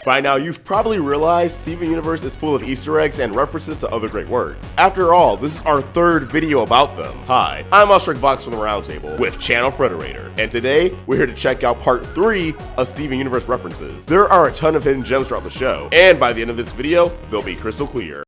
By now, you've probably realized Steven Universe is full of Easter eggs and references to other great works. After all, this is our third video about them. Hi, I'm Vox from the Roundtable with channel Frederator, and today we're here to check out part 3 of Steven Universe references. There are a ton of hidden gems throughout the show, and by the end of this video, they'll be crystal clear.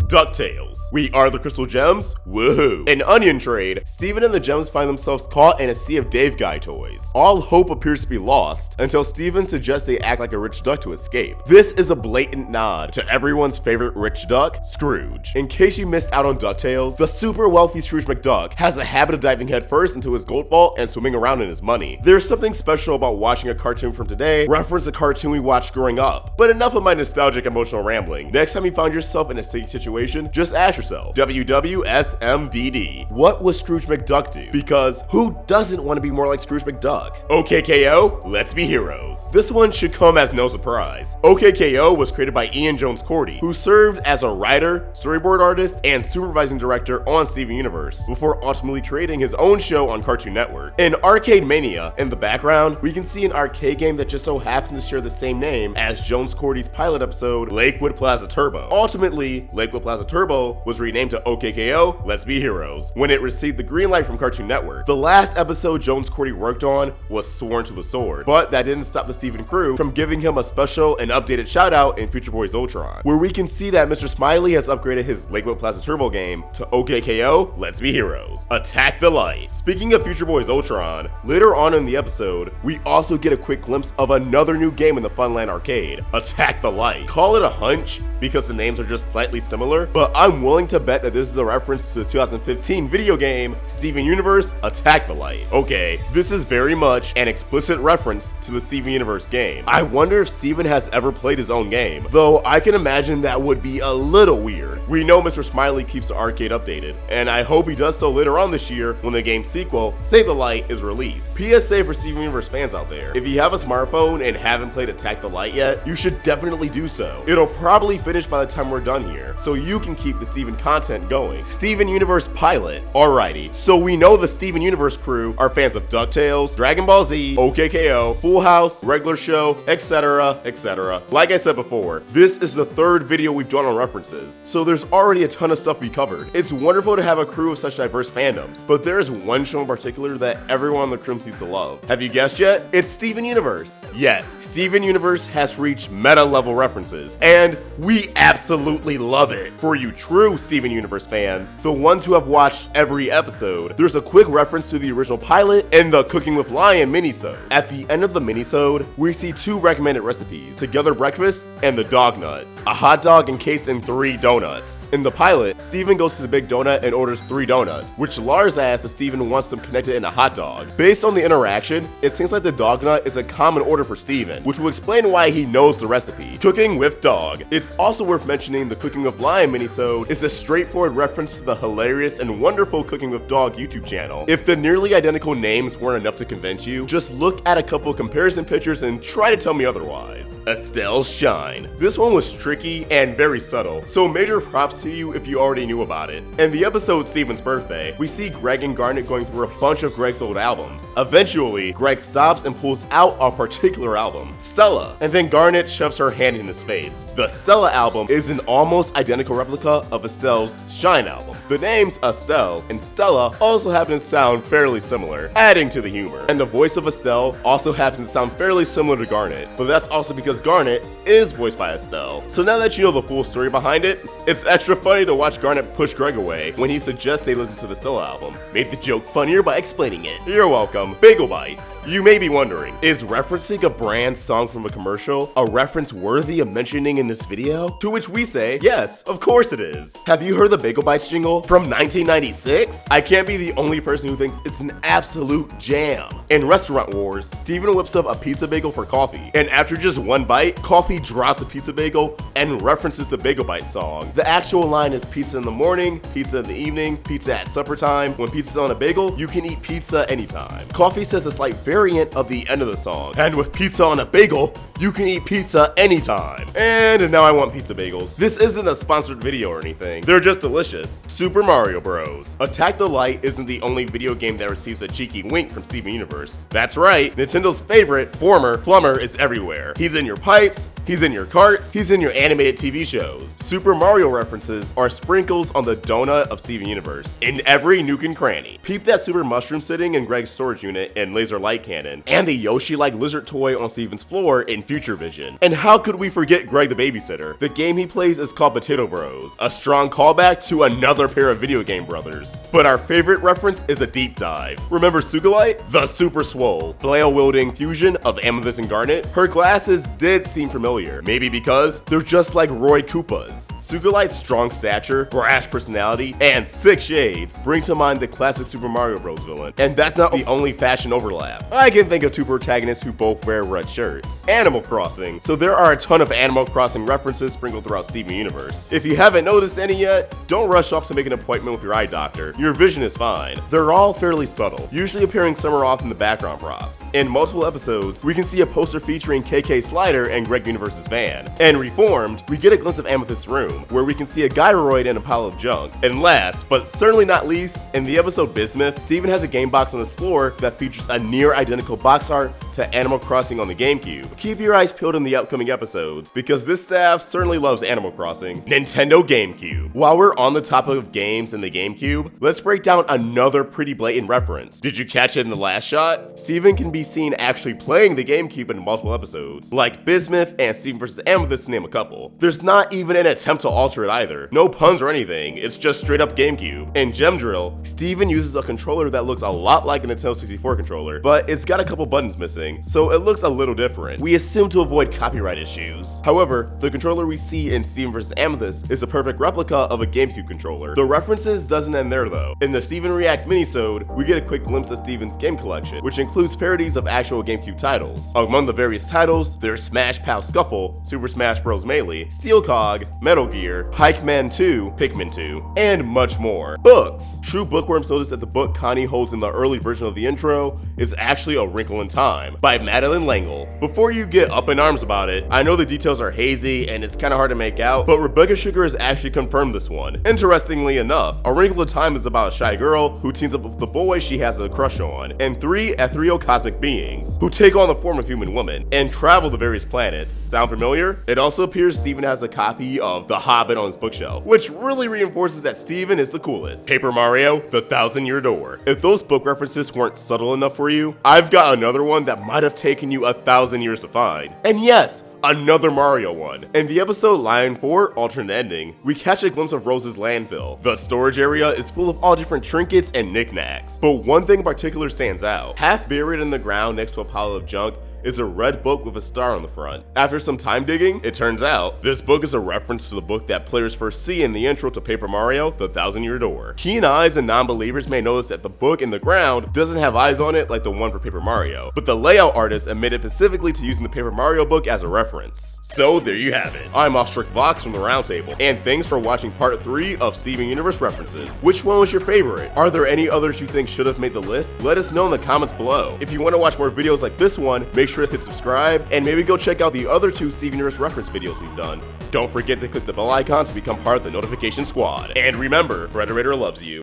DuckTales. We are the Crystal Gems? Woohoo! In Onion Trade, Steven and the Gems find themselves caught in a sea of Dave Guy toys. All hope appears to be lost until Steven suggests they act like a rich duck to escape. This is a blatant nod to everyone's favorite rich duck, Scrooge. In case you missed out on DuckTales, the super wealthy Scrooge McDuck has a habit of diving headfirst into his gold vault and swimming around in his money. There's something special about watching a cartoon from today reference a cartoon we watched growing up. But enough of my nostalgic emotional rambling. Next time you find yourself in a sticky situation, just ask yourself, WWSMDD, what would Scrooge McDuck do? Because who doesn't want to be more like Scrooge McDuck? OKKO, let's be heroes. This one should come as no surprise. OKKO was created by Ian Jones-Cordy, who served as a writer, storyboard artist, and supervising director on Steven Universe, before ultimately creating his own show on Cartoon Network. In Arcade Mania, in the background, we can see an arcade game that just so happens to share the same name as Jones-Cordy's pilot episode, LAKEWOOD PLAZA Turbo. Ultimately, LAKEWOOD PLAZA Turbo was renamed to OKKO, Let's Be Heroes, when it received the green light from Cartoon Network. The last episode Jones-Cordy worked on was Sworn to the Sword, but that didn't stop the Steven crew from giving him a special and updated shout out in Future Boys Ultron, where we can see that Mr. Smiley has upgraded his LAKEWOOD PLAZA Turbo game to OKKO, Let's Be Heroes, Attack the Light. Speaking of Future Boys Ultron, later on in the episode, we also get a quick glimpse of another new game in the Funland arcade, Attack the Light. Call it a hunch because the names are just slightly similar, but I'm willing to bet that this is a reference to the 2015 video game, Steven Universe Attack the Light. Okay, this is very much an explicit reference to the Steven Universe game. I wonder if Steven has ever played his own game, though I can imagine that would be a little weird. We know Mr. Smiley keeps the arcade updated, and I hope he does so later on this year when the game's sequel, Save the Light, is released. PSA for Steven Universe fans out there, if you have a smartphone and haven't played Attack the Light yet, you should definitely do so. It'll probably finish by the time we're done here, so you can keep the Steven content going. Steven Universe pilot. Alrighty, so we know the Steven Universe crew are fans of DuckTales, Dragon Ball Z, OKKO, Full House, Regular Show, etc, etc. Like I said before, this is the third video we've done on references, so there's already a ton of stuff we covered. It's wonderful to have a crew of such diverse fandoms, but there is one show in particular that everyone on the crew seems to love. Have you guessed yet? It's Steven Universe. Yes, Steven Universe has reached meta level references, and we absolutely love it. For you true Steven Universe fans, the ones who have watched every episode, there's a quick reference to the original pilot and the Cooking with Lion minisode. At the end of the minisode, we see two recommended recipes, Together Breakfast and the Dog Nut, a hot dog encased in 3 donuts. In the pilot, Steven goes to the Big Donut and orders 3 donuts, which Lars asks if Steven wants them connected in a hot dog. Based on the interaction, it seems like the Dog Nut is a common order for Steven, which will explain why he knows the recipe, Cooking with Dog. It's also worth mentioning the Cooking with Lion minisode is a straightforward reference to the hilarious and wonderful Cooking with Dog YouTube channel. If the nearly identical names weren't enough to convince you, just look at a couple comparison pictures and try to tell me otherwise. ESTELLE'S Shine. This one was tricky and very subtle, so major props to you if you already knew about it. In the episode Steven's Birthday, we see Greg and Garnet going through a bunch of Greg's old albums. Eventually, Greg stops and pulls out a particular album, Stella, and then Garnet shoves her hand in his face. The Stella album is an almost identical replica of ESTELLE'S Shine album. The names Estelle and Stella also happen to sound fairly similar, adding to the humor. And the voice of Estelle also happens to sound fairly similar to Garnet, but that's also because Garnet is voiced by Estelle. So now that you know the full story behind it, it's extra funny to watch Garnet push Greg away when he suggests they listen to the Stella album. Made the joke funnier by explaining it. You're welcome. Bagel Bites. You may be wondering, is referencing a brand song from a commercial a reference worthy of mentioning in this video? To which we say, yes, of course it is. Have you heard the Bagel Bites jingle from 1996? I can't be the only person who thinks it's an absolute jam. In Restaurant Wars, Steven whips up a pizza bagel for coffee, and after just one bite, Coffee drops the pizza bagel and references the Bagel Bites song. The actual line is pizza in the morning, pizza in the evening, pizza at supper time. When pizza's on a bagel, you can eat pizza anytime. Coffee says a slight variant of the end of the song, and with pizza on a bagel, you can eat pizza anytime. And now I want pizza bagels. This isn't a sponsored video or anything. They're just delicious. Super Mario Bros. Attack the Light isn't the only video game that receives a cheeky wink from Steven Universe. That's right, Nintendo's favorite, former plumber is everywhere. He's in your pipes, he's in your carts, he's in your animated TV shows. Super Mario references are sprinkles on the donut of Steven Universe, in every nook and cranny. Peep that super mushroom sitting in Greg's storage unit in Laser Light Cannon, and the Yoshi-like lizard toy on Steven's floor in Future Vision. And how could we forget Greg the Babysitter? The game he plays is called Potato Bros, a strong callback to another pair of video game brothers. But our favorite reference is a deep dive. Remember Sugalite? The super swole, flail-wielding fusion of Amethyst and Garnet? Her glasses did seem familiar, maybe because they're just like Roy Koopa's. Sugalite's strong stature, brash personality, and 6 shades bring to mind the classic Super Mario Bros. Villain. And that's not the only fashion overlap. I can think of 2 protagonists who both wear red shirts. Animal Crossing. So there are a ton of Animal Crossing references sprinkled throughout Steven Universe. If you haven't noticed any yet, don't rush off to make an appointment with your eye doctor. Your vision is fine. They're all fairly subtle, usually appearing somewhere off in the background props. In multiple episodes, we can see a poster featuring KK Slider and Greg Universe's van. And Reformed, we get a glimpse of Amethyst's room, where we can see a gyroid and a pile of junk. And last, but certainly not least, in the episode Bismuth, Steven has a game box on his floor that features a near identical box art to Animal Crossing on the GameCube. Keep your eyes peeled in the upcoming episodes, because this staff certainly loves Animal Crossing. Nintendo GameCube. While we're on the topic of games in the GameCube, let's break down another pretty blatant reference. Did you catch it in the last shot? Steven can be seen actually playing the GameCube in multiple episodes, like Bismuth and Steven vs. Amethyst to name a couple. There's not even an attempt to alter it either. No puns or anything, it's just straight up GameCube. In Gem Drill, Steven uses a controller that looks a lot like a Nintendo 64 controller, but it's got a couple buttons missing, so it looks a little different. We assume to avoid copyright issues. However, the controller we see in Steven vs. Amethyst is a perfect replica of a GameCube controller. The references doesn't end there though. In the Steven Reacts minisode, we get a quick glimpse of Steven's game collection, which includes parodies of actual GameCube titles. Among the various titles, there's Smash Pow Scuffle, Super Smash Bros. Melee, Steel Cog, Metal Gear, Hike-Man 2, Pikmin 2, and much more. Books. True bookworms notice that the book Connie holds in the early version of the intro is actually A Wrinkle in Time by Madeline L'Engle. Before you get up in arms about it, I know the details are hazy and it's kinda hard to make out, but Rebecca Sugar has actually confirmed this one. Interestingly enough, A Wrinkle in Time is about a shy girl who teams up with the boy she has a crush on, and 3 ethereal cosmic beings who take on the form of human women and travel to various planets. Sound familiar? It also appears Steven has a copy of The Hobbit on his bookshelf, which really reinforces that Steven is the coolest. Paper Mario, The 1,000-Year Door. If those book references weren't subtle enough for you, I've got another one that might have taken you 1,000 years to find. And yes, another Mario one. In the episode Lion 4 Alternate Ending, we catch a glimpse of Rose's landfill. The storage area is full of all different trinkets and knickknacks, but one thing in particular stands out. Half buried in the ground next to a pile of junk is a red book with a star on the front. After some time digging, it turns out this book is a reference to the book that players first see in the intro to Paper Mario, The 1,000-Year Door. Keen eyes and non-believers may notice that the book in the ground doesn't have eyes on it like the one for Paper Mario, but the layout artist admitted specifically to using the Paper Mario book as a reference. So there you have it. I'm Ostrick Vox from the Roundtable, and thanks for watching part 3 of Steven Universe references. Which one was your favorite? Are there any others you think should have made the list? Let us know in the comments below. If you want to watch more videos like this one, make sure to hit subscribe, and maybe go check out the other 2 Steven Universe reference videos we've done. Don't forget to click the bell icon to become part of the notification squad. And remember, Frederator loves you.